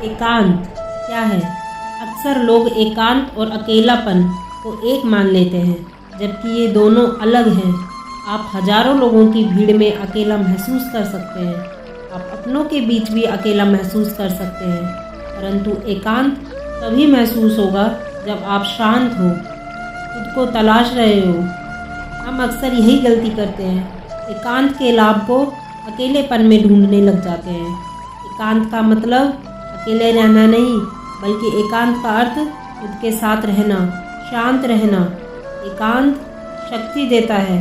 एकांत क्या है? अक्सर लोग एकांत और अकेलापन को एक मान लेते हैं, जबकि ये दोनों अलग हैं। आप हजारों लोगों की भीड़ में अकेला महसूस कर सकते हैं, आप अपनों के बीच भी अकेला महसूस कर सकते हैं, परंतु एकांत तभी महसूस होगा जब आप शांत हो, खुद को तलाश रहे हो। हम अक्सर यही गलती करते हैं, एकांत के लाभ को अकेलेपन में ढूंढने लग जाते हैं। एकांत का मतलब अकेले रहना नहीं, बल्कि एकांत का अर्थ खुद के साथ रहना, शांत रहना। एकांत शक्ति देता है,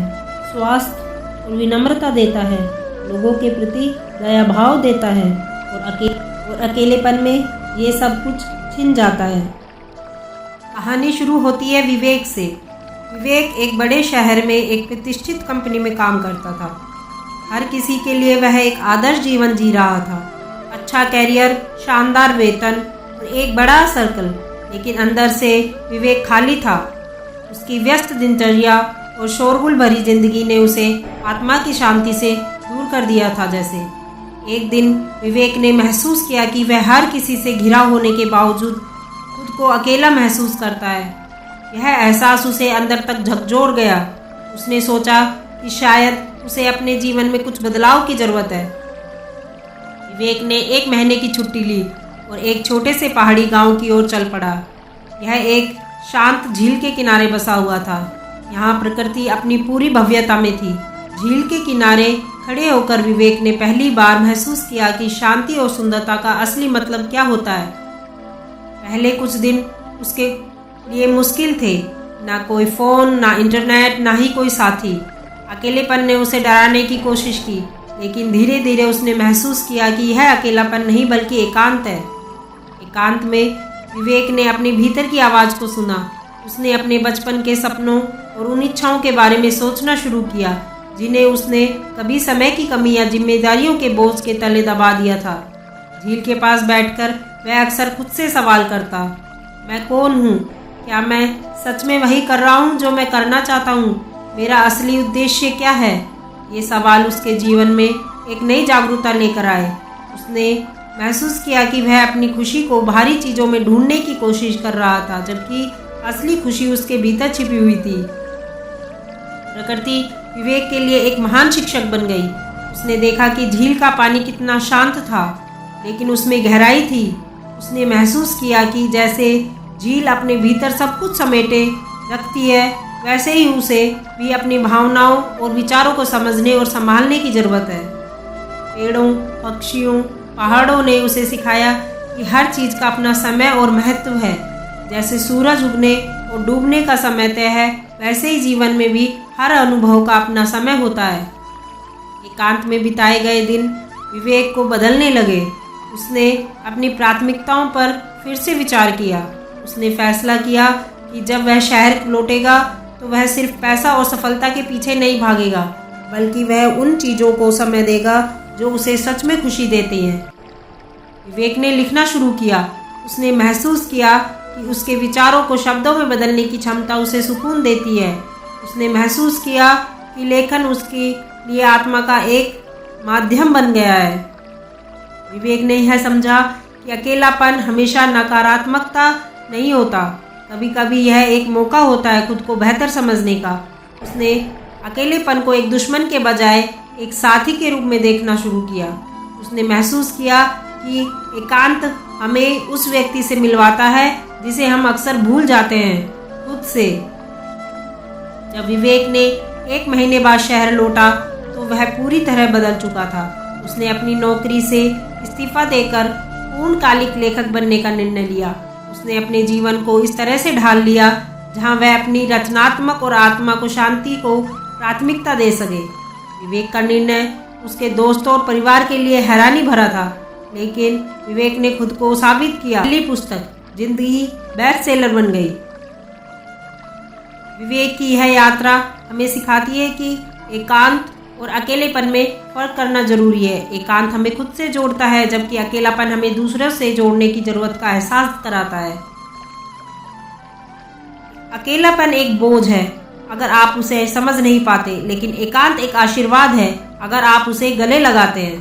स्वास्थ्य और विनम्रता देता है, लोगों के प्रति दया भाव देता है, और अकेलेपन में ये सब कुछ छिन जाता है। कहानी शुरू होती है विवेक से। विवेक एक बड़े शहर में एक प्रतिष्ठित कंपनी में काम करता था। हर किसी के लिए वह एक आदर्श जीवन जी रहा था, अच्छा कैरियर, शानदार वेतन और एक बड़ा सर्कल। लेकिन अंदर से विवेक खाली था। उसकी व्यस्त दिनचर्या और शोरगुल भरी जिंदगी ने उसे आत्मा की शांति से दूर कर दिया था। जैसे एक दिन विवेक ने महसूस किया कि वह हर किसी से घिरा होने के बावजूद खुद को अकेला महसूस करता है। यह एहसास उसे अंदर तक झकझोर गया। उसने सोचा कि शायद उसे अपने जीवन में कुछ बदलाव की ज़रूरत है। विवेक ने 1 महीने की छुट्टी ली और एक छोटे से पहाड़ी गांव की ओर चल पड़ा। यह एक शांत झील के किनारे बसा हुआ था। यहाँ प्रकृति अपनी पूरी भव्यता में थी। झील के किनारे खड़े होकर विवेक ने पहली बार महसूस किया कि शांति और सुंदरता का असली मतलब क्या होता है। पहले कुछ दिन उसके लिए मुश्किल थे, ना कोई फ़ोन, ना इंटरनेट, ना ही कोई साथी। अकेलेपन ने उसे डराने की कोशिश की, लेकिन धीरे धीरे उसने महसूस किया कि यह अकेलापन नहीं बल्कि एकांत है। एकांत में विवेक ने अपने भीतर की आवाज़ को सुना। उसने अपने बचपन के सपनों और उन इच्छाओं के बारे में सोचना शुरू किया जिन्हें उसने कभी समय की कमी या जिम्मेदारियों के बोझ के तले दबा दिया था। झील के पास बैठकर वह अक्सर खुद से सवाल करता, मैं कौन हूँ? क्या मैं सच में वही कर रहा हूँ जो मैं करना चाहता हूँ? मेरा असली उद्देश्य क्या है? ये सवाल उसके जीवन में एक नई जागरूकता लेकर आए। उसने महसूस किया कि वह अपनी खुशी को बाहरी चीज़ों में ढूंढने की कोशिश कर रहा था, जबकि असली खुशी उसके भीतर छिपी हुई थी। प्रकृति विवेक के लिए एक महान शिक्षक बन गई। उसने देखा कि झील का पानी कितना शांत था, लेकिन उसमें गहराई थी। उसने महसूस किया कि जैसे झील अपने भीतर सब कुछ समेटे रखती है, वैसे ही उसे भी अपनी भावनाओं और विचारों को समझने और संभालने की ज़रूरत है। पेड़ों, पक्षियों, पहाड़ों ने उसे सिखाया कि हर चीज़ का अपना समय और महत्व है। जैसे सूरज उगने और डूबने का समय तय है, वैसे ही जीवन में भी हर अनुभव का अपना समय होता है। एकांत में बिताए गए दिन विवेक को बदलने लगे। उसने अपनी प्राथमिकताओं पर फिर से विचार किया। उसने फैसला किया कि जब वह शहर लौटेगा तो वह सिर्फ पैसा और सफलता के पीछे नहीं भागेगा, बल्कि वह उन चीज़ों को समय देगा जो उसे सच में खुशी देती हैं। विवेक ने लिखना शुरू किया। उसने महसूस किया कि उसके विचारों को शब्दों में बदलने की क्षमता उसे सुकून देती है। उसने महसूस किया कि लेखन उसके लिए आत्मा का एक माध्यम बन गया है। विवेक ने यह समझा कि अकेलापन हमेशा नकारात्मकता नहीं होता, कभी कभी यह एक मौका होता है खुद को बेहतर समझने का। उसने अकेलेपन को एक दुश्मन के बजाय एक साथी के रूप में देखना शुरू किया। उसने महसूस किया कि एकांत हमें उस व्यक्ति से मिलवाता है जिसे हम अक्सर भूल जाते हैं, खुद से। जब विवेक ने 1 महीने बाद शहर लौटा तो वह पूरी तरह बदल चुका था। उसने अपनी नौकरी से इस्तीफा देकर पूर्णकालिक लेखक बनने का निर्णय लिया। उसने अपने जीवन को इस तरह से ढाल लिया जहां वह अपनी रचनात्मक और आत्मा को शांति को प्राथमिकता दे सके। विवेक का निर्णय उसके दोस्तों और परिवार के लिए हैरानी भरा था, लेकिन विवेक ने खुद को साबित किया। पहली पुस्तक जिंदगी बेस्टसेलर बन गई। विवेक की यह यात्रा हमें सिखाती है कि एकांत और अकेलेपन में फर्क करना जरूरी है। एकांत हमें खुद से जोड़ता है, जबकि अकेलापन हमें दूसरों से जोड़ने की जरूरत का एहसास कराता है। अकेलापन एक बोझ है अगर आप उसे समझ नहीं पाते, लेकिन एकांत एक आशीर्वाद है अगर आप उसे गले लगाते हैं।